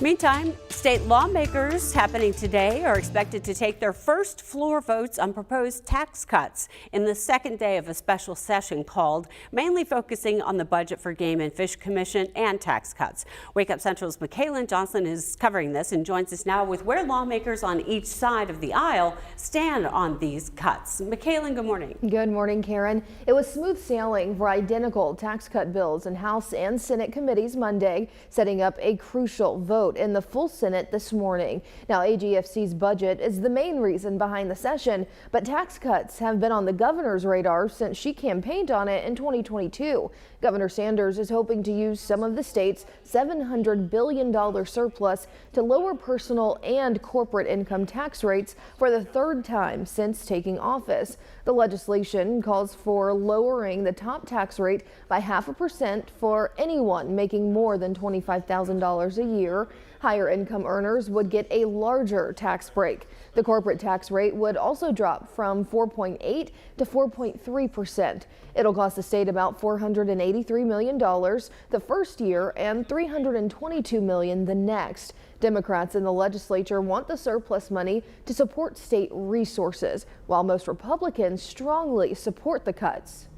Meantime, state lawmakers happening today are expected to take their first floor votes on proposed tax cuts in the second day of a special session called, mainly focusing on the budget for Game and Fish Commission and tax cuts. Wake Up Central's Michaela Johnson is covering this and joins us now with where lawmakers on each side of the aisle stand on these cuts. Michaela, good morning. Good morning, Karen. It was smooth sailing for identical tax cut bills in House and Senate committees Monday, setting up a crucial vote in the full Senate this morning. Now, AGFC's budget is the main reason behind the session, but tax cuts have been on the governor's radar since she campaigned on it in 2022. Governor Sanders is hoping to use some of the state's $700 billion surplus to lower personal and corporate income tax rates for the third time since taking office. The legislation calls for lowering the top tax rate by 0.5% for anyone making more than $25,000 a year. Higher income earners would get a larger tax break. The corporate tax rate would also drop from 4.8 to 4.3%. It'll cost the state about $483 million the first year and $322 million the next. Democrats in the legislature want the surplus money to support state resources, while most Republicans strongly support the cuts.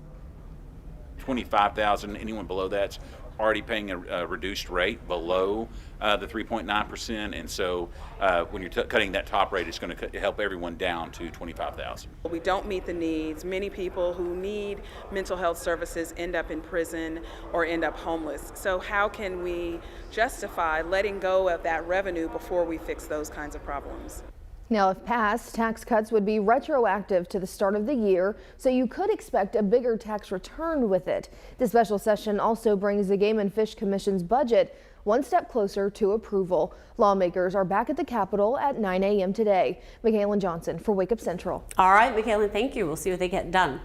25,000, anyone below that's already paying a reduced rate below the 3.9%, and so when you're cutting that top rate, it's going to help everyone down to 25,000. We don't meet the needs. Many people who need mental health services end up in prison or end up homeless. So how can we justify letting go of that revenue before we fix those kinds of problems? Now, if passed, tax cuts would be retroactive to the start of the year, so you could expect a bigger tax return with it. The special session also brings the Game and Fish Commission's budget one step closer to approval. Lawmakers are back at the Capitol at 9 a.m. today. Michaela Johnson for Wake Up Central. All right, Michaela, thank you. We'll see what they get done.